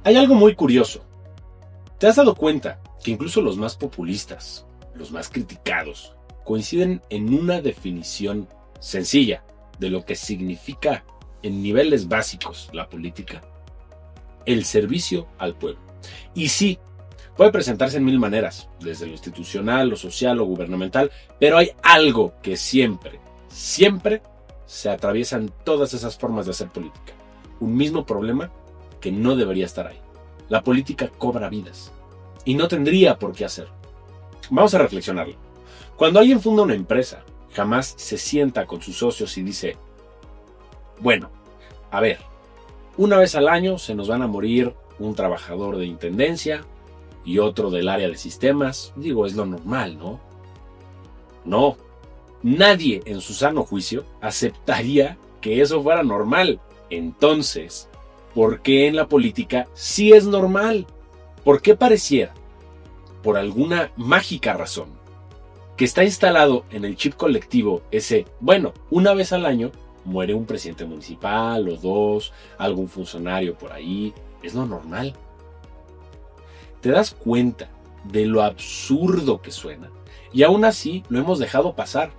Hay algo muy curioso. ¿Te has dado cuenta que incluso los más populistas, los más criticados, coinciden en una definición sencilla de lo que significa en niveles básicos la política? El servicio al pueblo. Y sí, puede presentarse en mil maneras, desde lo institucional, lo social, lo gubernamental, pero hay algo que siempre se atraviesa en todas esas formas de hacer política. Un mismo problema que no debería estar ahí. La política cobra vidas y no tendría por qué hacerlo. Vamos a reflexionarlo. Cuando alguien funda una empresa, jamás se sienta con sus socios y dice: bueno, a ver, una vez al año se nos van a morir un trabajador de intendencia y otro del área de sistemas. Digo, es lo normal, ¿no? No, nadie en su sano juicio aceptaría que eso fuera normal. Entonces, ¿por qué en la política sí es normal? ¿Por qué pareciera, por alguna mágica razón, que está instalado en el chip colectivo ese, bueno, una vez al año muere un presidente municipal o dos, algún funcionario por ahí? Es lo normal. ¿Te das cuenta de lo absurdo que suena? Y aún así lo hemos dejado pasar.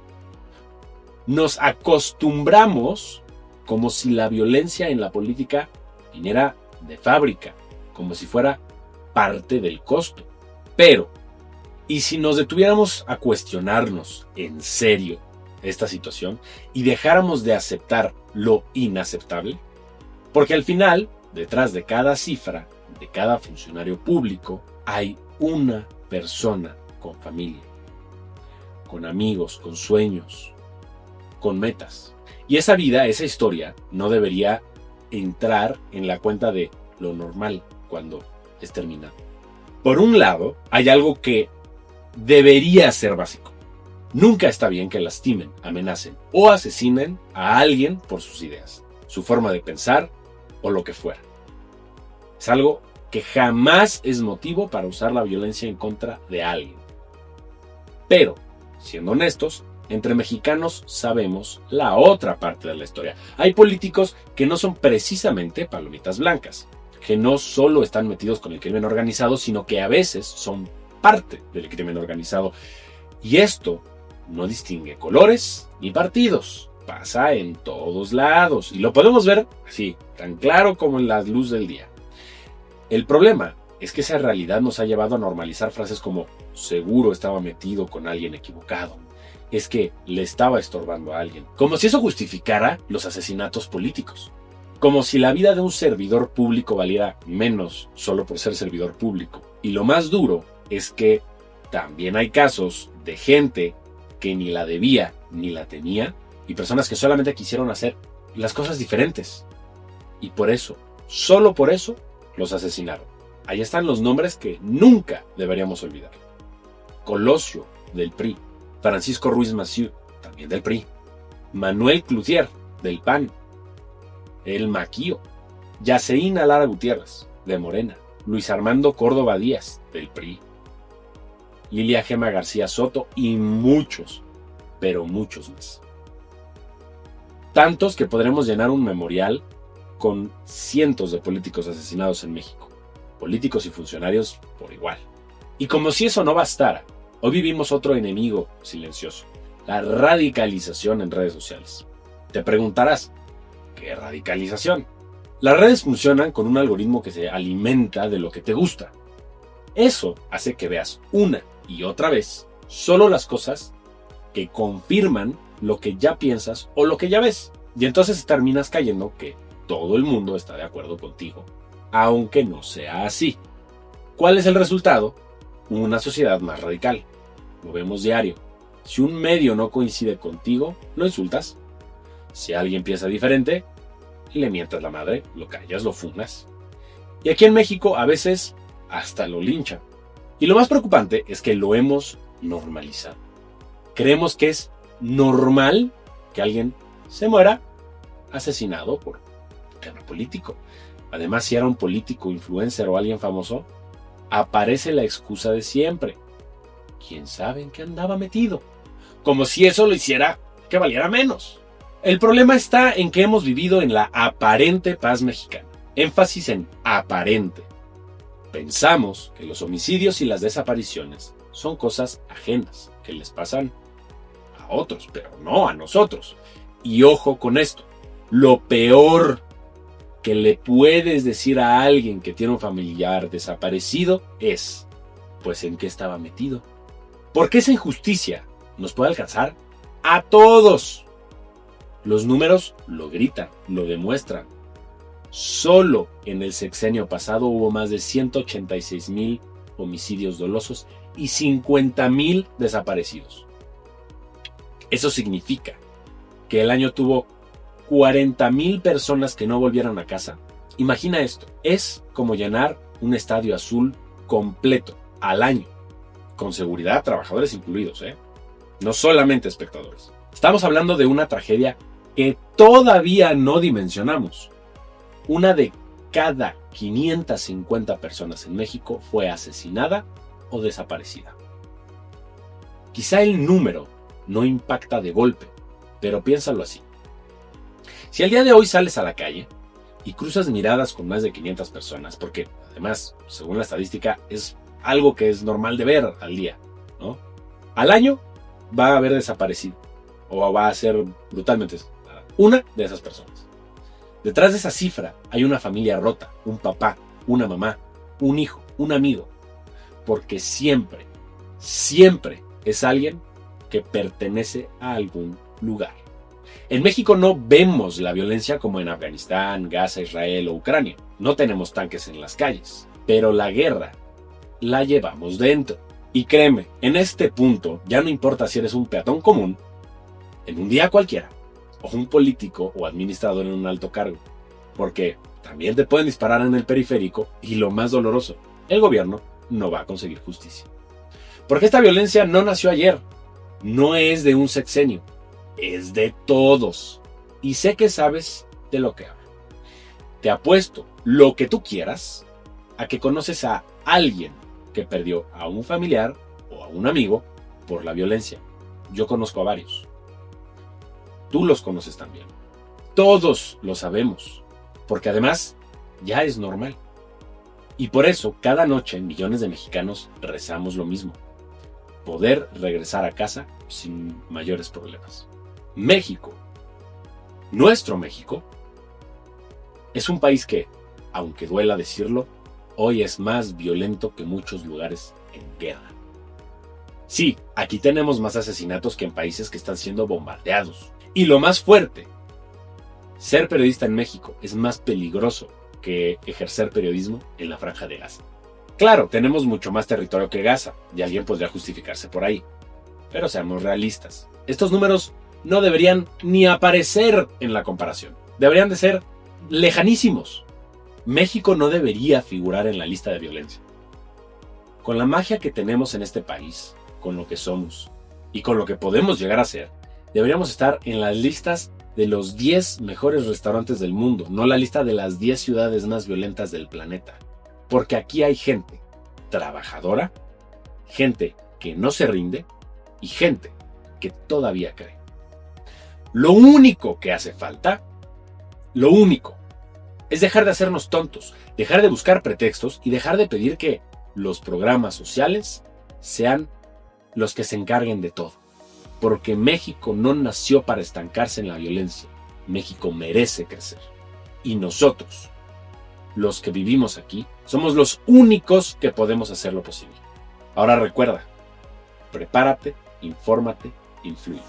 Nos acostumbramos como si la violencia en la política viniera de fábrica, como si fuera parte del costo. Pero, ¿y si nos detuviéramos a cuestionarnos en serio esta situación y dejáramos de aceptar lo inaceptable? Porque al final, detrás de cada cifra, de cada funcionario público, hay una persona con familia, con amigos, con sueños, con metas. Y esa vida, esa historia, no debería entrar en la cuenta de lo normal cuando es terminado. Por un lado, hay algo que debería ser básico. Nunca está bien que lastimen, amenacen o asesinen a alguien por sus ideas, su forma de pensar o lo que fuera. Es algo que jamás es motivo para usar la violencia en contra de alguien. Pero, siendo honestos, entre mexicanos sabemos la otra parte de la historia. Hay políticos que no son precisamente palomitas blancas, que no solo están metidos con el crimen organizado, sino que a veces son parte del crimen organizado. Y esto no distingue colores ni partidos. Pasa en todos lados y lo podemos ver así, tan claro como en la luz del día. El problema es que esa realidad nos ha llevado a normalizar frases como seguro estaba metido con alguien equivocado, es que le estaba estorbando a alguien, como si eso justificara los asesinatos políticos, como si la vida de un servidor público valiera menos solo por ser servidor público. Y lo más duro es que también hay casos de gente que ni la debía ni la tenía y personas que solamente quisieron hacer las cosas diferentes. Y por eso, solo por eso, los asesinaron. Ahí están los nombres que nunca deberíamos olvidar. Colosio, del PRI. Francisco Ruiz Massieu, también del PRI. Manuel Cloutier, del PAN. El Maquío. Yaceína Lara Gutiérrez, de Morena. Luis Armando Córdoba Díaz, del PRI. Lilia Gema García Soto y muchos, pero muchos más. Tantos que podremos llenar un memorial con cientos de políticos asesinados en México. Políticos y funcionarios por igual. Y como si eso no bastara, hoy vivimos otro enemigo silencioso, la radicalización en redes sociales. Te preguntarás, ¿qué radicalización? Las redes funcionan con un algoritmo que se alimenta de lo que te gusta. Eso hace que veas una y otra vez solo las cosas que confirman lo que ya piensas o lo que ya ves. Y entonces terminas cayendo que todo el mundo está de acuerdo contigo, aunque no sea así. ¿Cuál es el resultado? Una sociedad más radical. Lo vemos diario. Si un medio no coincide contigo, lo insultas. Si alguien piensa diferente, le mientas la madre, lo callas, lo fundas. Y aquí en México a veces hasta lo linchan. Y lo más preocupante es que lo hemos normalizado. Creemos que es normal que alguien se muera asesinado por tema político. Además, si era un político, influencer o alguien famoso, aparece la excusa de siempre. ¿Quién sabe en qué andaba metido? Como si eso lo hiciera que valiera menos. El problema está en que hemos vivido en la aparente paz mexicana. Énfasis en aparente. pensamos que los homicidios y las desapariciones son cosas ajenas, que les pasan a otros, pero no a nosotros. Y ojo con esto, lo peor que le puedes decir a alguien que tiene un familiar desaparecido es, pues, ¿en qué estaba metido? Porque esa injusticia nos puede alcanzar a todos. Los números lo gritan, lo demuestran. Solo en el sexenio pasado hubo más de 186,000 homicidios dolosos y 50,000 desaparecidos. Eso significa que el año tuvo 40,000 personas que no volvieron a casa. Imagina esto, es como llenar un estadio azul completo al año, con seguridad, trabajadores incluidos, no solamente espectadores. Estamos hablando de una tragedia que todavía no dimensionamos. Una de cada 550 personas en México fue asesinada o desaparecida. Quizá el número no impacta de golpe, pero piénsalo así. Si el día de hoy sales a la calle y cruzas miradas con más de 500 personas, porque además, según la estadística, es algo que es normal de ver al día, ¿no? Al año va a haber desaparecido o va a ser brutalmente una de esas personas. Detrás de esa cifra hay una familia rota, un papá, una mamá, un hijo, un amigo, porque siempre es alguien que pertenece a algún lugar. En México no vemos la violencia como en Afganistán, Gaza, Israel o Ucrania. No tenemos tanques en las calles, pero la guerra la llevamos dentro. Y créeme, en este punto ya no importa si eres un peatón común, en un día cualquiera, o un político o administrador en un alto cargo, porque también te pueden disparar en el periférico y lo más doloroso, el gobierno no va a conseguir justicia. Porque esta violencia no nació ayer, no es de un sexenio, es de todos. Y sé que sabes de lo que hablo. Te apuesto lo que tú quieras a que conoces a alguien que perdió a un familiar o a un amigo por la violencia. Yo conozco a varios. Tú los conoces también. Todos lo sabemos, porque además ya es normal. Y por eso cada noche millones de mexicanos rezamos lo mismo: poder regresar a casa sin mayores problemas. México, nuestro México, es un país que, aunque duela decirlo, hoy es más violento que muchos lugares en guerra. Sí, aquí tenemos más asesinatos que en países que están siendo bombardeados. Y lo más fuerte, ser periodista en México es más peligroso que ejercer periodismo en la Franja de Gaza. Claro, tenemos mucho más territorio que Gaza, y alguien podría justificarse por ahí. Pero seamos realistas. Estos números no deberían ni aparecer en la comparación. Deberían de ser lejanísimos. México no debería figurar en la lista de violencia. Con la magia que tenemos en este país, con lo que somos y con lo que podemos llegar a ser, deberíamos estar en las listas de los 10 mejores restaurantes del mundo, no la lista de las 10 ciudades más violentas del planeta. Porque aquí hay gente trabajadora, gente que no se rinde y gente que todavía cree. Lo único que hace falta, es dejar de hacernos tontos, dejar de buscar pretextos y dejar de pedir que los programas sociales sean los que se encarguen de todo. Porque México no nació para estancarse en la violencia. México merece crecer. Y nosotros, los que vivimos aquí, somos los únicos que podemos hacerlo posible. Ahora recuerda, prepárate, infórmate, influye.